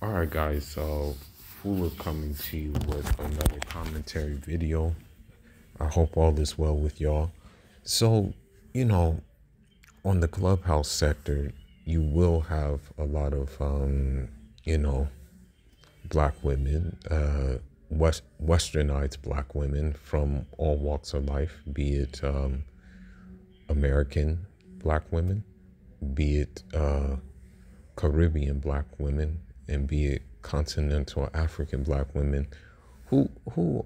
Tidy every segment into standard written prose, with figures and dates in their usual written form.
Alright guys, so Fuller coming to you with another commentary video. I hope all is well with y'all. So, you know, on the clubhouse sector, you will have a lot of, black women, westernized black women from all walks of life, be it American black women, be it Caribbean black women, and be it continental African black women who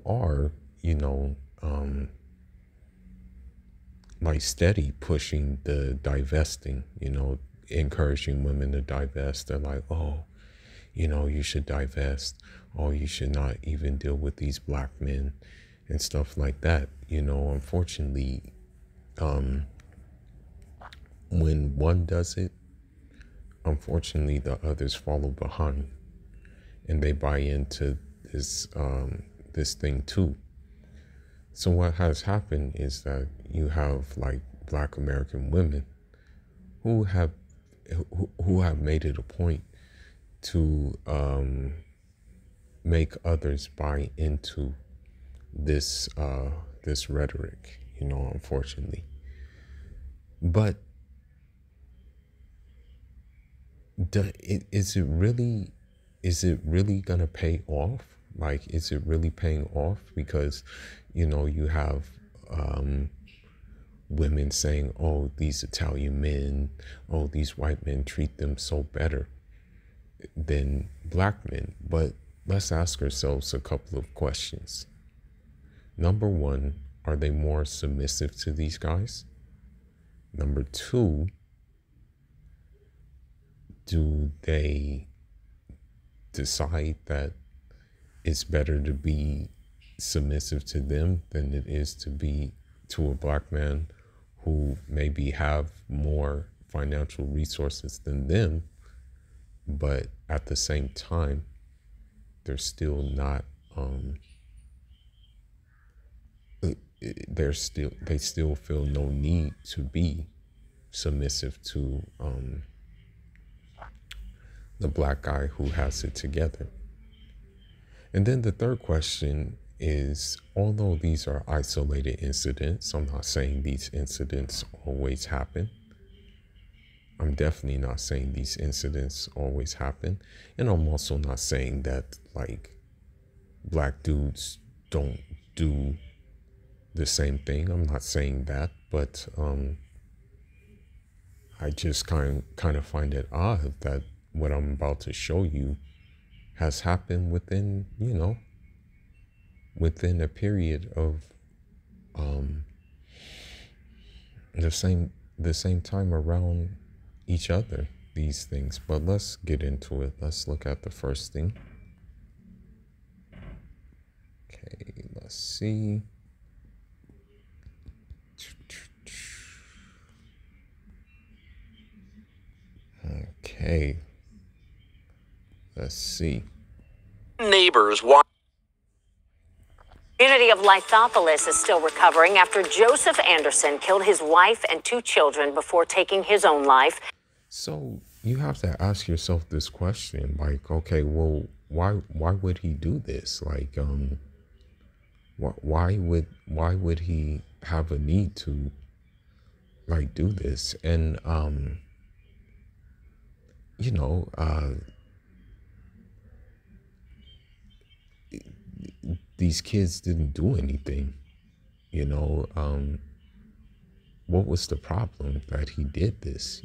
are, like steady pushing the divesting, encouraging women to divest. They're like, oh, you should divest. Oh, you should not even deal with these black men and stuff like that. Unfortunately, when one does it, unfortunately, the others follow behind and they buy into this thing too. So what has happened is that you have like black American women who have made it a point to make others buy into this this rhetoric, unfortunately. But is it really gonna pay off? Like, is it really paying off? Because you have women saying, oh, these Italian men, oh, these white men treat them so better than black men. But let's ask ourselves a couple of questions. Number one, are they more submissive to these guys? Number two, do they decide that it's better to be submissive to them than it is to be to a black man who maybe have more financial resources than them, but at the same time, they're still not, they still feel no need to be submissive to the black guy who has it together. And then the third question is, although these are isolated incidents, I'm not saying these incidents always happen. I'm definitely not saying these incidents always happen. And I'm also not saying that like black dudes don't do the same thing. I'm not saying that, but I just kind of find it odd that what I'm about to show you has happened within, within a period of the same time around each other, these things. But let's get into it. Let's look at the first thing. Okay, let's see. Okay, let's see. Neighbors watch. Community of Lithopolis is still recovering after Joseph Anderson killed his wife and 2 children before taking his own life. So you have to ask yourself this question, like, okay, well, why would he do this? Like, why would he have a need to like do this? And these kids didn't do anything, what was the problem that he did this?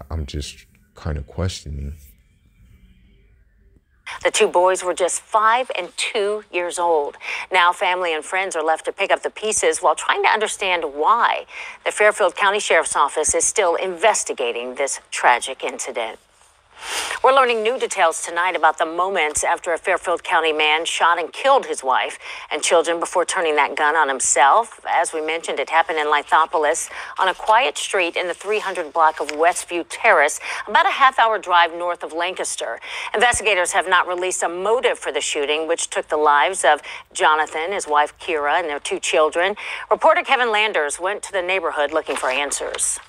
I'm just kind of questioning. The 2 boys were just 5 and 2 years old. Now family and friends are left to pick up the pieces while trying to understand why. The Fairfield County Sheriff's Office is still investigating this tragic incident. We're learning new details tonight about the moments after a Fairfield County man shot and killed his wife and children before turning that gun on himself. As we mentioned, it happened in Lithopolis on a quiet street in the 300 block of Westview Terrace, about a half-hour drive north of Lancaster. Investigators have not released a motive for the shooting, which took the lives of Jonathan, his wife Kira, and their 2 children. Reporter Kevin Landers went to the neighborhood looking for answers.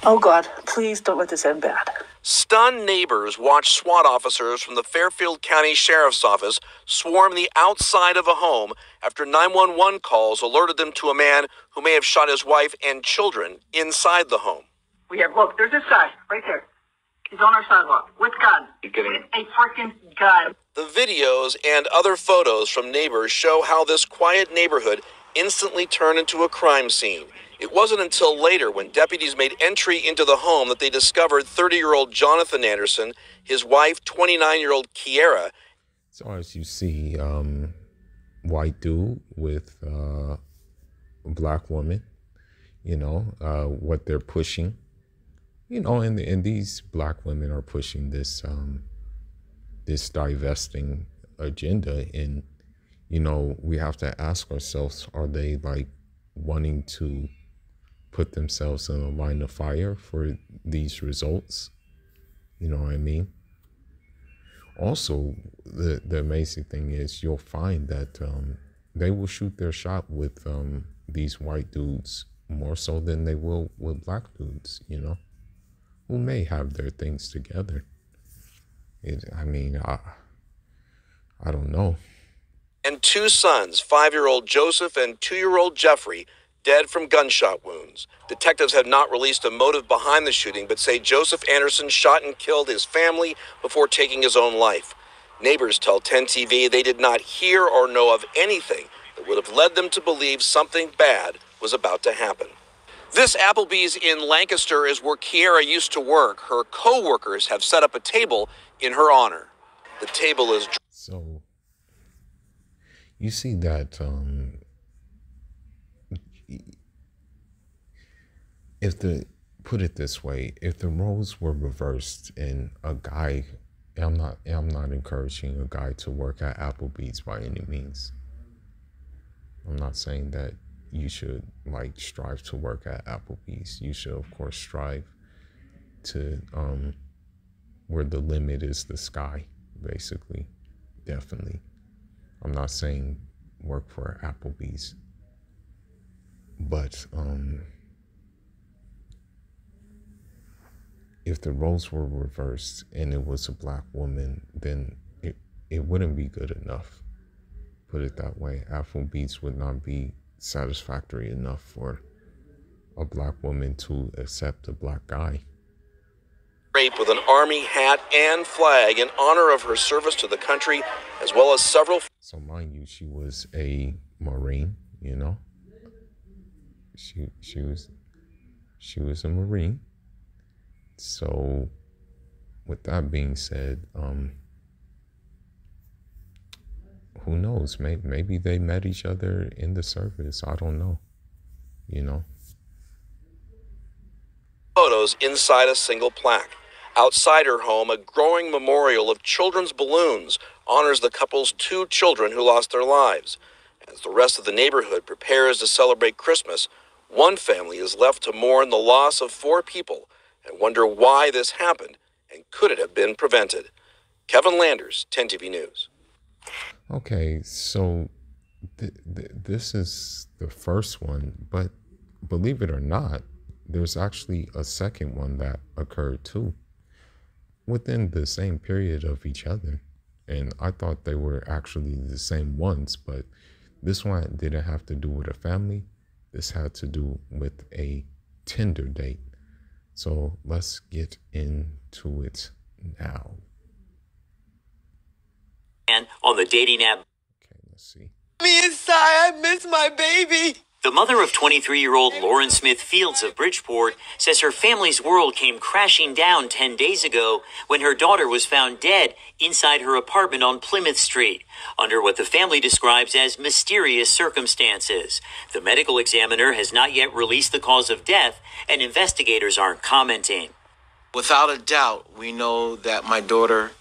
Oh God, please don't let this end bad. Stunned neighbors watched SWAT officers from the Fairfield County Sheriff's Office swarm the outside of a home after 911 calls alerted them to a man who may have shot his wife and children inside the home. Look, there's this guy right there. He's on our sidewalk with gun. With a freaking gun. The videos and other photos from neighbors show how this quiet neighborhood instantly turned into a crime scene. It wasn't until later, when deputies made entry into the home, that they discovered 30-year-old Jonathan Anderson, his wife, 29-year-old Kiera. So as you see, white dude with a black woman, what they're pushing, and these black women are pushing this this divesting agenda. And, we have to ask ourselves, are they like wanting to put themselves in a line of fire for these results? You know what I mean? Also, the amazing thing is you'll find that they will shoot their shot with these white dudes more so than they will with black dudes, who may have their things together. I don't know. And two sons, 5-year-old Joseph and 2-year-old Jeffrey, dead from gunshot wounds. Detectives have not released a motive behind the shooting, but say Joseph Anderson shot and killed his family before taking his own life. Neighbors tell 10 TV they did not hear or know of anything that would have led them to believe something bad was about to happen. This Applebee's in Lancaster is where Kiera used to work. Her co-workers have set up a table in her honor. The table is... So, you see that put it this way, if the roles were reversed and a guy, I'm not encouraging a guy to work at Applebee's by any means. I'm not saying that you should strive to work at Applebee's. You should, of course, strive to where the limit is the sky, basically. Definitely. I'm not saying work for Applebee's, but if the roles were reversed and it was a black woman, then it wouldn't be good enough. Put it that way. Applebee's would not be satisfactory enough for a black woman to accept a black guy. Draped with an army hat and flag in honor of her service to the country, as well as several... So mind you, she was a Marine, She was a Marine. So with that being said, who knows? Maybe they met each other in the service. I don't know. Photos inside a single plaque. Outside her home, a growing memorial of children's balloons honors the couple's 2 children who lost their lives. As the rest of the neighborhood prepares to celebrate Christmas, one family is left to mourn the loss of 4 people and wonder why this happened and could it have been prevented. Kevin Landers, 10 TV News. Okay, so this is the first one, but believe it or not, there's actually a second one that occurred too, within the same period of each other. And I thought they were actually the same ones, but this one didn't have to do with a family. This had to do with a Tinder date. So let's get into it now. And on the dating app. Okay, let's see. Me inside, I miss my baby. The mother of 23-year-old Lauren Smith Fields of Bridgeport says her family's world came crashing down 10 days ago when her daughter was found dead inside her apartment on Plymouth Street under what the family describes as mysterious circumstances. The medical examiner has not yet released the cause of death, and investigators aren't commenting. Without a doubt, we know that my daughter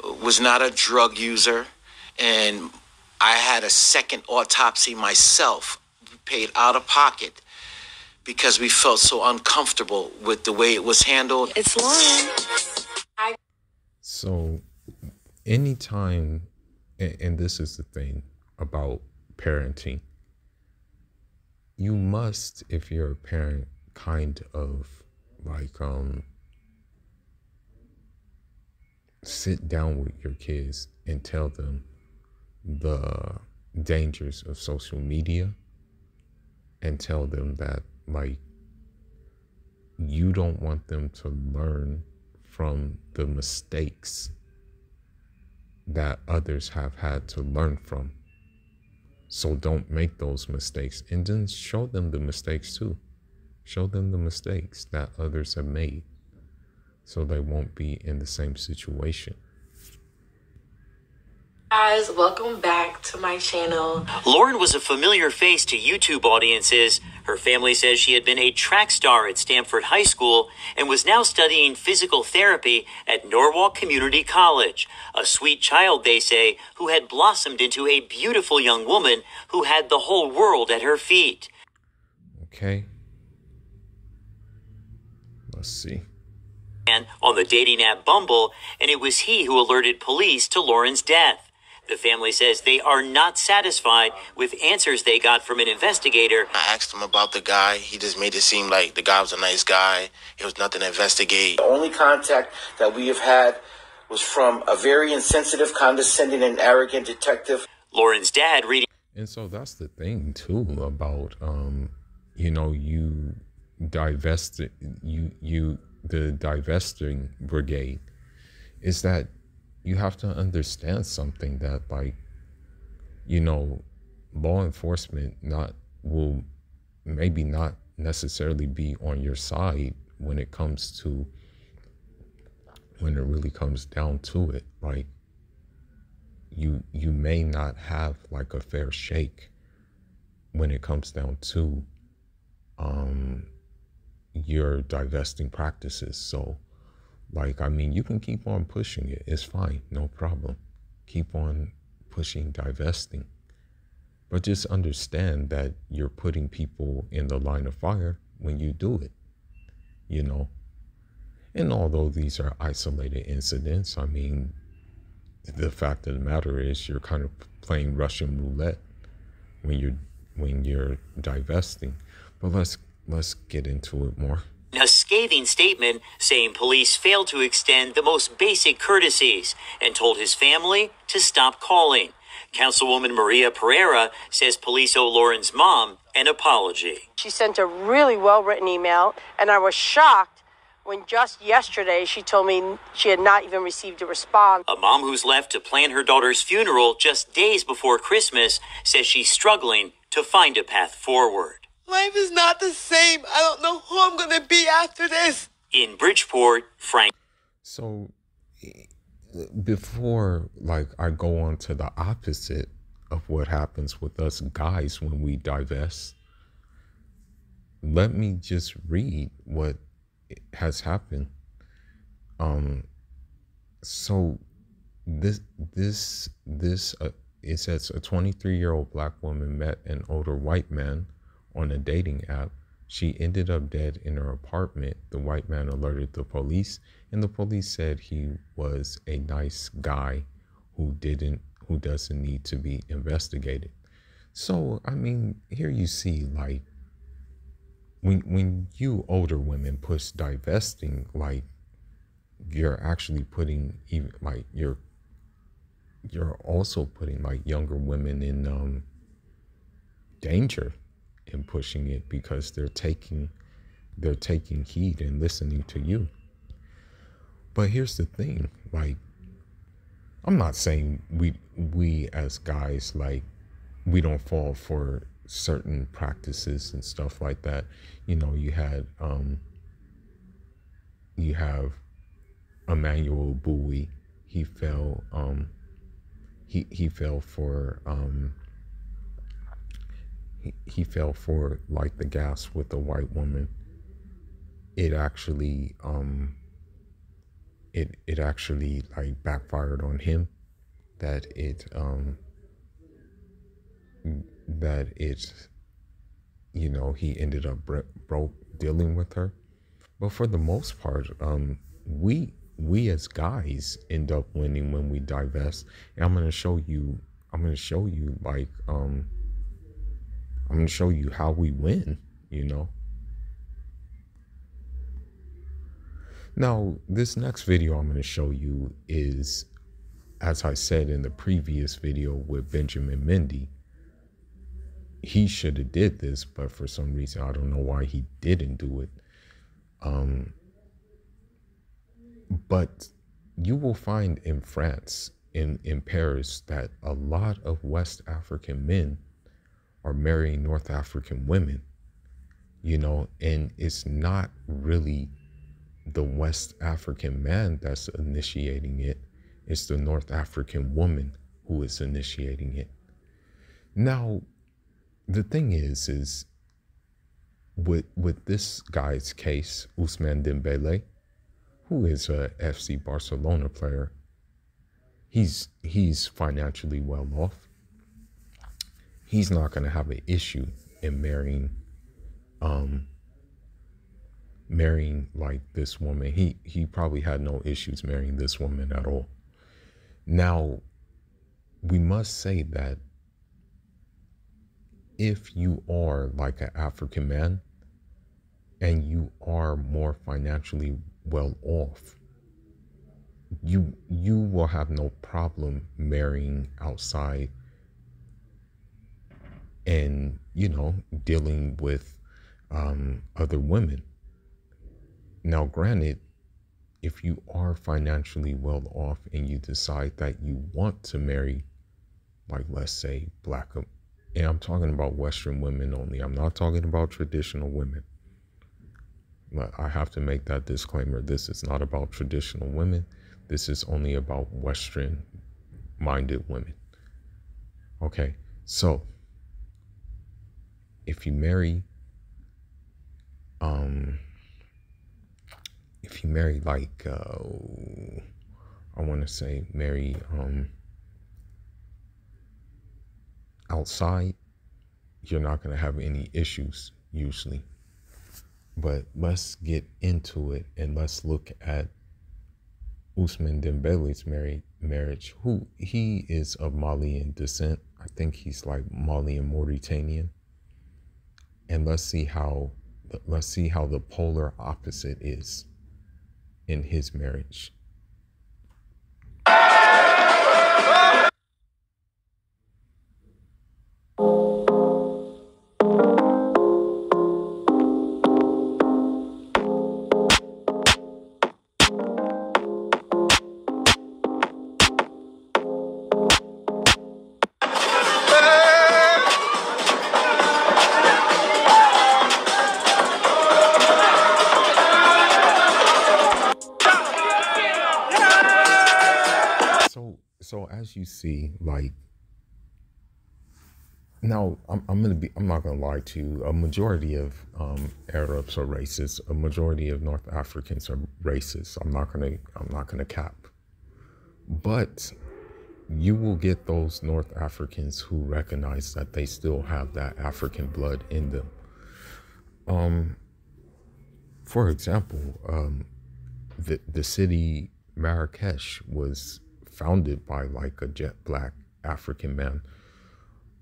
was not a drug user, and I had a second autopsy myself, paid out of pocket, because we felt so uncomfortable with the way it was handled. It's Lauren. So anytime, and this is the thing about parenting, you must, if you're a parent, kind of like sit down with your kids and tell them the dangers of social media, and tell them that like you don't want them to learn from the mistakes that others have had to learn from. So don't make those mistakes, and then show them the mistakes too. Show them the mistakes that others have made so they won't be in the same situation. Guys, welcome back to my channel. Lauren was a familiar face to YouTube audiences. Her family says she had been a track star at Stanford High School and was now studying physical therapy at Norwalk Community College. A sweet child, they say, who had blossomed into a beautiful young woman who had the whole world at her feet. Okay. Let's see. And on the dating app Bumble, and it was he who alerted police to Lauren's death. The family says they are not satisfied with answers they got from an investigator. I asked him about the guy. He just made it seem like the guy was a nice guy. There was nothing to investigate. The only contact that we have had was from a very insensitive, condescending, and arrogant detective. Lauren's dad reading. And so that's the thing too about you divest the divesting brigade, is that you have to understand something, that like, law enforcement will maybe not necessarily be on your side when it really comes down to it. Like you may not have like a fair shake when it comes down to your divesting practices. So like, I mean, you can keep on pushing it. It's fine. No problem. Keep on pushing divesting. But just understand that you're putting people in the line of fire when you do it, And although these are isolated incidents, I mean, the fact of the matter is you're kind of playing Russian roulette when you're divesting. But let's get into it more. A scathing statement saying police failed to extend the most basic courtesies and told his family to stop calling. Councilwoman Maria Pereira says police owe Lauren's mom an apology. She sent a really well-written email, and I was shocked when just yesterday she told me she had not even received a response. A mom who's left to plan her daughter's funeral just days before Christmas says she's struggling to find a path forward. Life is not the same. I don't know who I'm going to be after this. In Bridgeport, Frank. So before like I go on to the opposite of what happens with us guys when we divest, let me just read what has happened. So this it says a 23-year-old black woman met an older white man on a dating app. She ended up dead in her apartment. The white man alerted the police, and the police said he was a nice guy who doesn't need to be investigated. So, I mean, here you see, like, when you older women push divesting, like, you're actually putting even like you're also putting like younger women in danger in pushing it, because they're taking heed and listening to you. But here's the thing, like, I'm not saying we as guys, like, we don't fall for certain practices and stuff like that. You have Emmanuel Bowie. He fell for like the gas with a white woman. It actually like backfired on him, that it he ended up broke dealing with her. But for the most part, we as guys end up winning when we divest. And I'm gonna show you how we win, Now, this next video I'm going to show you is, as I said in the previous video with Benjamin Mendy, he should have did this, but for some reason, I don't know why he didn't do it. But you will find in France, in Paris, that a lot of West African men are marrying North African women, you know, and it's not really the West African man that's initiating it. It's the North African woman who is initiating it. Now, the thing is with this guy's case, Ousmane Dembélé, who is a FC Barcelona player, he's financially well off. He's not going to have an issue in marrying like this woman. He probably had no issues marrying this woman at all. Now, we must say that if you are like an African man and you are more financially well off, you will have no problem marrying outside and, you know, dealing with other women. Now, granted, if you are financially well off and you decide that you want to marry, like, let's say, black, and I'm talking about Western women only, I'm not talking about traditional women. But I have to make that disclaimer. This is not about traditional women. This is only about Western-minded women. Okay, so if you marry, like, I want to say marry outside, you're not going to have any issues usually. But let's get into it and let's look at Ousmane Dembélé's marriage. Who he is of Malian descent. I think he's like Malian Mauritanian. And let's see how the polar opposite is in his marriage. So as you see, like, now I'm not gonna lie to you. A majority of Arabs are racist. A majority of North Africans are racist. I'm not gonna cap. But you will get those North Africans who recognize that they still have that African blood in them. For example, the city Marrakesh was founded by like a jet black African man.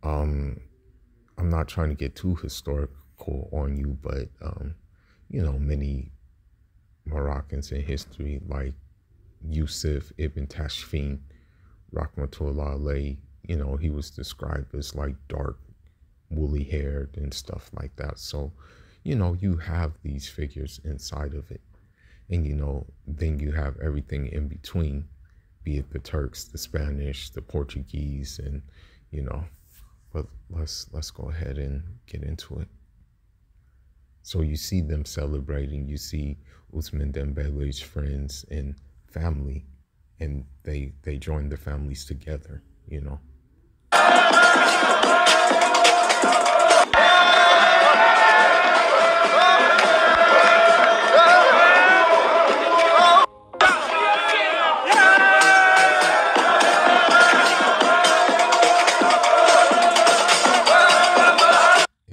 I'm not trying to get too historical on you, but you know, many Moroccans in history, like Yusuf ibn Tashfin, Rahmatullah alayhi, you know, he was described as like dark, woolly haired and stuff like that. So, you know, you have these figures inside of it. And, you know, then you have everything in between, be it the Turks, the Spanish, the Portuguese, and, you know, but let's go ahead and get into it. So you see them celebrating, you see Ousmane Dembélé's friends and family, and they join the families together, you know.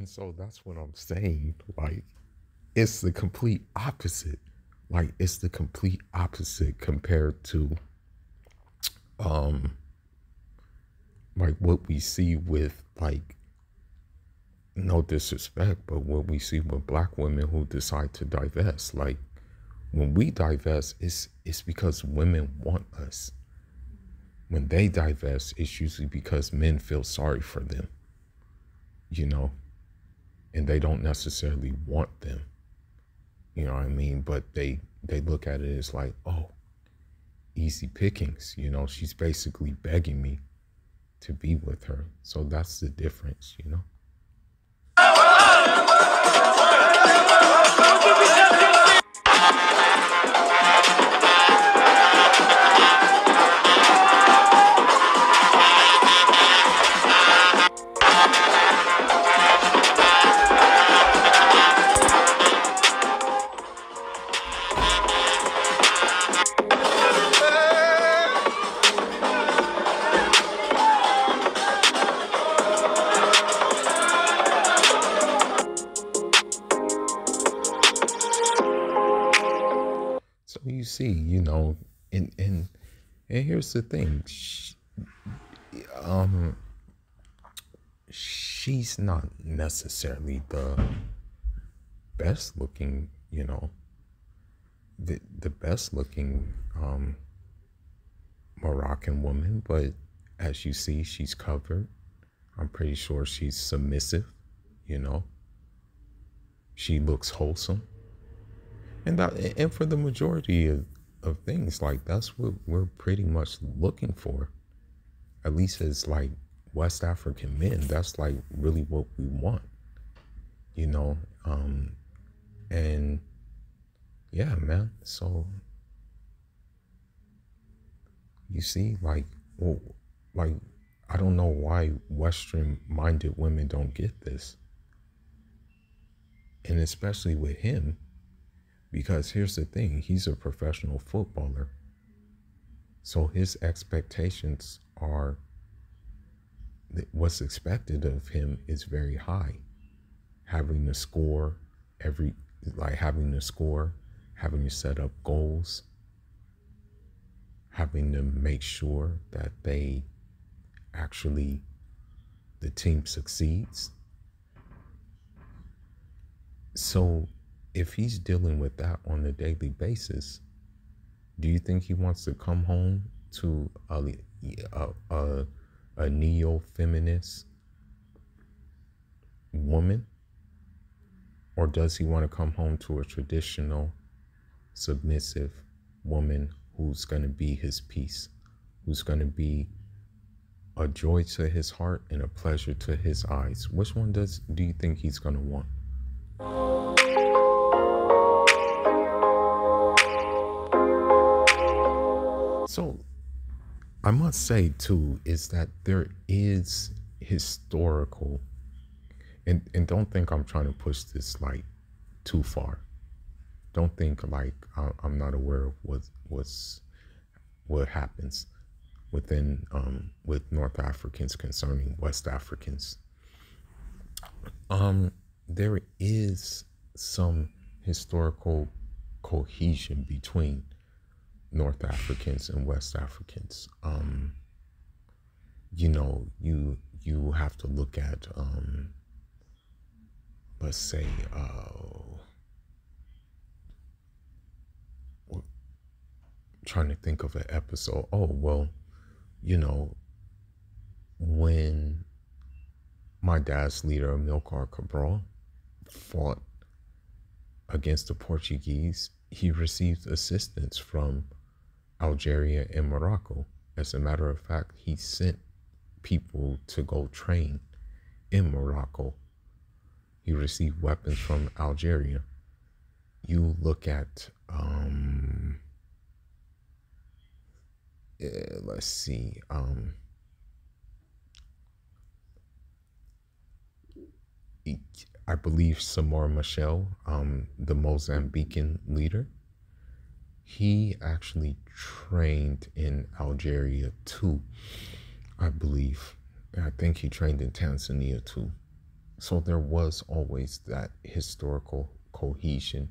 So that's what I'm saying. Like, it's the complete opposite. Like, it's the complete opposite compared to, like what we see with, like, no disrespect, but what we see with black women who decide to divest. Like, When we divest, it's because women want us. When they divest, it's usually because men feel sorry for them, you know, and they don't necessarily want them. You know what I mean? But they look at it as like, oh, easy pickings. You know, she's basically begging me to be with her. So that's the difference, you know? So you see, you know, and here's the thing. She's not necessarily the best looking, you know, the best looking Moroccan woman, but as you see, she's covered. I'm pretty sure she's submissive, you know. She looks wholesome. And for the majority of things, like, that's what we're pretty much looking for. At least as like West African men, that's like really what we want, you know. And yeah, man. So you see, like, well, like, I don't know why Western-minded women don't get this, and especially with him. Because here's the thing, he's a professional footballer. So his expectations are, what's expected of him is very high. Having to score, having to set up goals, having to make sure that the team succeeds. So if he's dealing with that on a daily basis, do you think he wants to come home to a neo-feminist woman? Or does he want to come home to a traditional, submissive woman who's going to be his peace, who's going to be a joy to his heart and a pleasure to his eyes? Which one do you think he's going to want? So I must say too, is that there is historical, and don't think I'm trying to push this like too far. Don't think like I'm not aware of what happens within with North Africans concerning West Africans. There is some historical cohesion between North Africans and West Africans. You know, you have to look at, let's say, trying to think of an episode. Oh, well, you know, when my dad's leader, Amilcar Cabral, fought against the Portuguese, he received assistance from Algeria and Morocco. As a matter of fact, he sent people to go train in Morocco. He received weapons from Algeria. You look at, let's see, I believe Samora Machel, the Mozambican leader, he actually trained in Algeria too, I believe. I think he trained in Tanzania too. So there was always that historical cohesion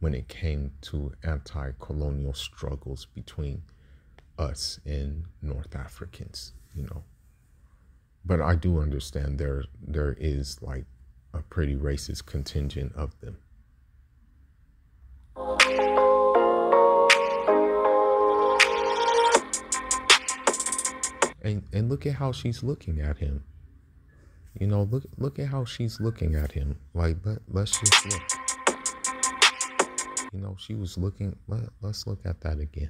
when it came to anti-colonial struggles between us and North Africans, you know. But I do understand there is like a pretty racist contingent of them. and look at how she's looking at him. You know, look at how she's looking at him. Like, let's just look. You know, she was looking. Let's look at that again.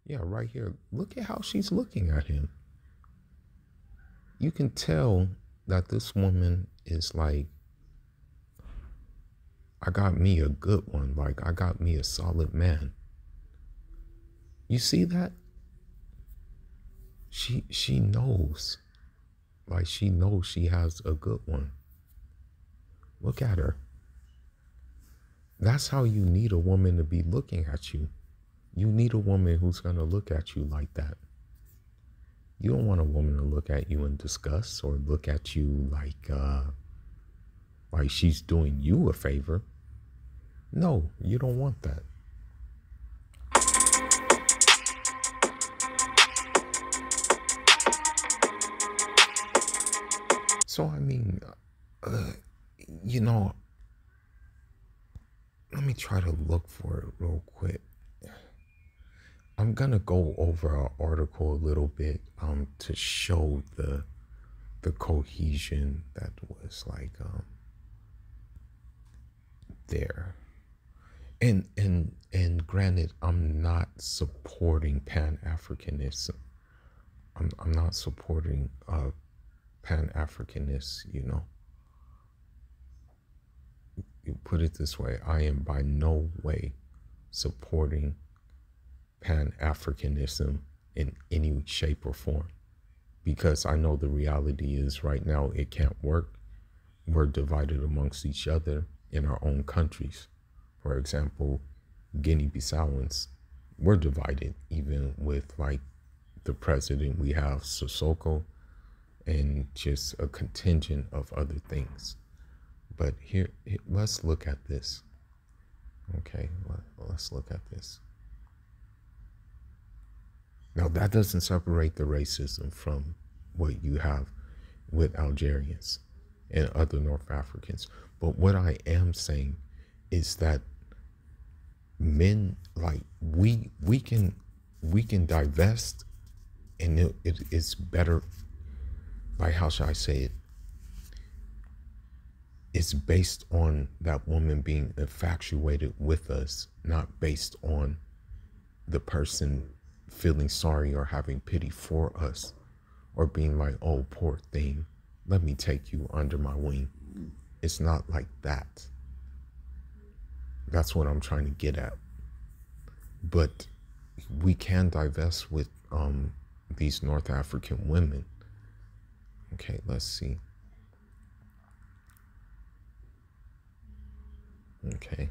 Yeah, right here. Look at how she's looking at him. You can tell that this woman is like, I got me a good one. Like, I got me a solid man. You see that? She knows. Like, she knows she has a good one. Look at her. That's how you need a woman to be looking at you. You need a woman who's going to look at you like that. You don't want a woman to look at you in disgust or look at you like she's doing you a favor. No, you don't want that. So, I mean, you know, let me try to look for it real quick. I'm going to go over our article a little bit to show the cohesion that was like there. And granted, I'm not supporting Pan-Africanism. I'm not supporting Pan-Africanists, you know. You put it this way, I am by no way supporting Pan-Africanism in any shape or form, because I know the reality is right now it can't work. We're divided amongst each other in our own countries. For example, Guinea-Bissauans, we're divided even with like the president we have, Sissoko, and just a contingent of other things. But here, let's look at this. Okay, let's look at this. Now, that doesn't separate the racism from what you have with Algerians and other North Africans. But what I am saying is that men, like, we can divest, and it's better. Like, how should I say it? It's based on that woman being infatuated with us, not based on the person feeling sorry or having pity for us, or being like, oh, poor thing, let me take you under my wing. It's not like that. That's what I'm trying to get at. But we can divest with these North African women. Okay, let's see. Okay.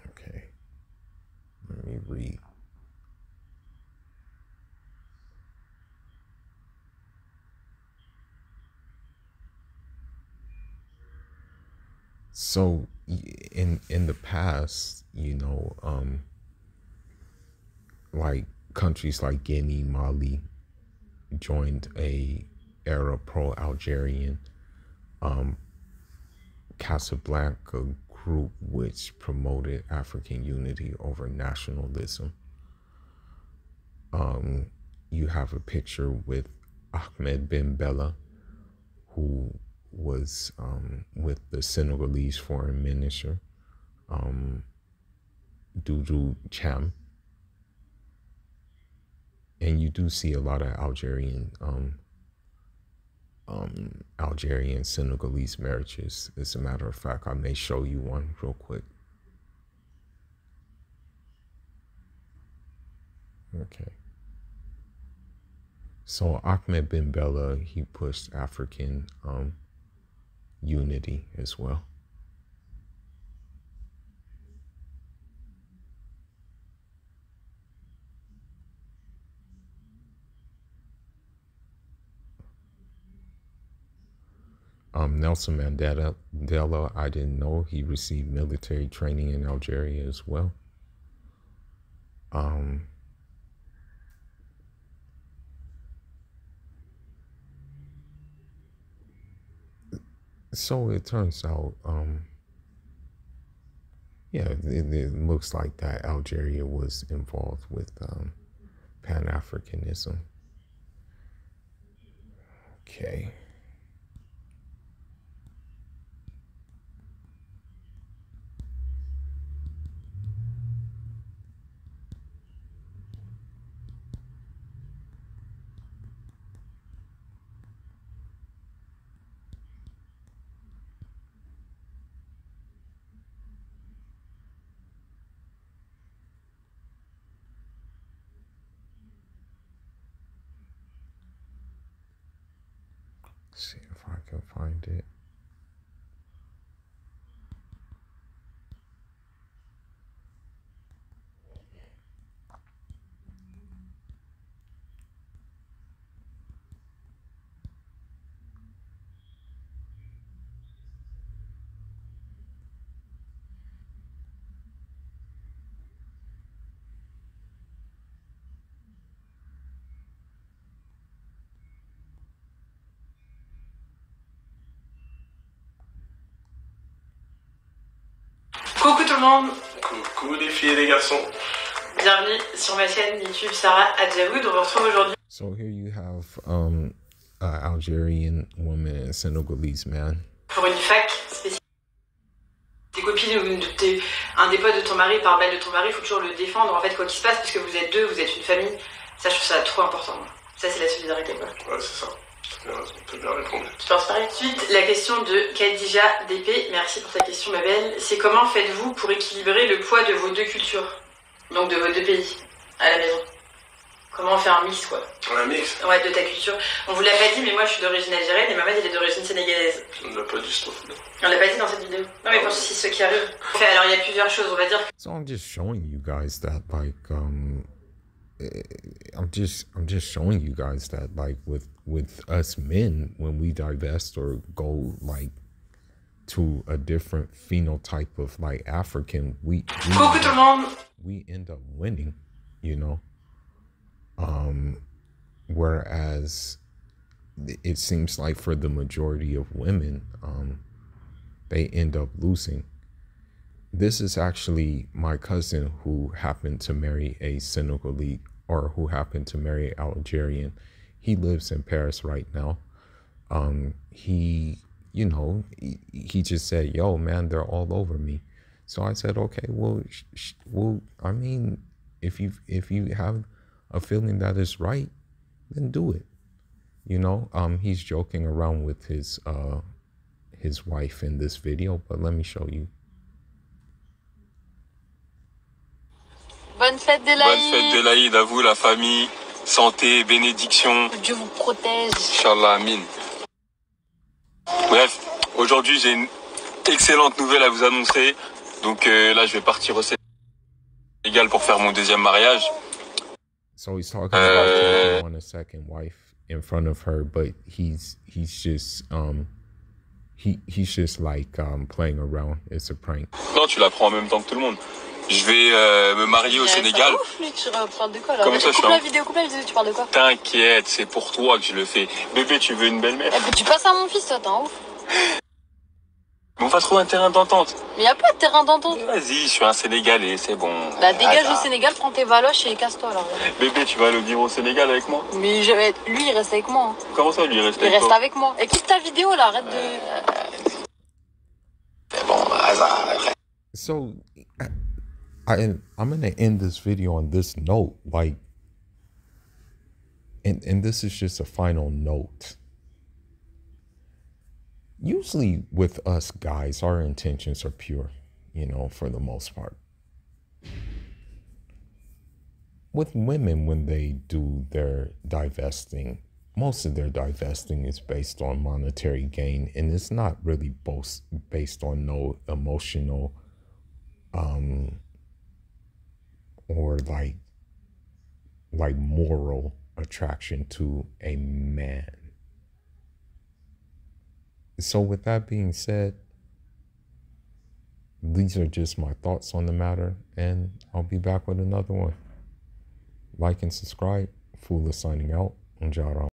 Okay. Let me read. So in the past, you know, like countries like Guinea, Mali joined a Arab pro-Algerian Casablanca group which promoted African unity over nationalism. You have a picture with Ahmed Ben Bella, who was with the Senegalese foreign minister, Doudou Cham. And you do see a lot of Algerian Senegalese marriages. As a matter of fact, I may show you one real quick. Okay. So Ahmed Ben Bella, he pushed African unity as well. Nelson Mandela, I didn't know he received military training in Algeria as well. So it turns out, yeah, it looks like that Algeria was involved with Pan-Africanism. Okay. See if I can find it. Coucou tout le monde. Coucou les filles et les garçons. Bienvenue sur ma chaîne YouTube Sarah Adjaoud. On se retrouve aujourd'hui. So here you have Algerian woman and Senegalese man. Pour une fac spéciale. Tes copines ou un des potes de ton mari parle mal de ton mari, il faut toujours le défendre en fait quoi qu'il se passe parce que vous êtes deux, vous êtes une famille. Ça je trouve ça trop important. Ça c'est la solidarité quoi. Ouais c'est ça. T'as bien répondu. Je pense pareil. Ensuite, la question de Khadija DP. Merci pour ta question ma belle. C'est comment faites-vous pour équilibrer le poids de vos deux cultures? Donc de vos deux pays à la maison. Comment on fait un mix quoi? Un mix? Ouais, de ta culture. On vous l'a pas dit, mais moi je suis d'origine algérienne et ma mère elle est d'origine sénégalaise. On ne l'a pas dit, je t'en fous. On l'a pas dit dans cette vidéo. Non mais pour ceux qui arrivent. Alors il y a plusieurs choses, on va dire. So I'm just showing you guys that like I'm just showing you guys that like with us men, when we divest or go like to a different phenotype of like African, we end up winning, you know. Whereas it seems like for the majority of women, they end up losing. This is actually my cousin who happened to marry a Senegalese, or who happened to marry Algerian. He lives in Paris right now. He, you know, he just said, yo, man, they're all over me. So I said, okay, well, I mean, if you have a feeling that is right, then do it. You know, he's joking around with his wife in this video, but let me show you. Bonne fête de l'Aïd. Bonne fête de l'Aïd à vous, la famille. Santé, bénédiction. Dieu vous protège. Inch'Allah, amin. Bref, aujourd'hui, j'ai une excellente nouvelle à vous annoncer. Donc là, je vais partir au Sénégal pour faire mon deuxième mariage. So he's talking about taking on a second wife in front of her, but he's just like playing around. It's a prank. Non, tu la prends en même temps que tout le monde. Je vais me marier au Sénégal. Ouf, lui, tu parles de quoi là? Comment ça, coupe la vidéo, tu parles de quoi? T'inquiète, c'est pour toi que je le fais. Bébé, tu veux une belle-mère? Tu passes à mon fils, toi, t'es un ouf. On va trouver un terrain d'entente. Mais y a pas de terrain d'entente. Vas-y, je suis un Sénégalais, c'est bon. Bah dégage au Sénégal, prends tes valoches et casse-toi là. Bébé, tu vas aller vivre au Sénégal avec moi? Mais lui, il reste avec moi. Hein. Comment ça, lui, il reste avec toi? Il reste avec moi. Et quitte ta vidéo là, arrête de... C'est bon, hasard. So, I'm gonna end this video on this note, like, and this is just a final note. Usually with us guys, our intentions are pure, you know, for the most part. With women, when they do their divesting, most of their divesting is based on monetary gain, and it's not really based on no emotional or like moral attraction to a man. So with that being said, these are just my thoughts on the matter, and I'll be back with another one. Like and subscribe. Fool is signing out.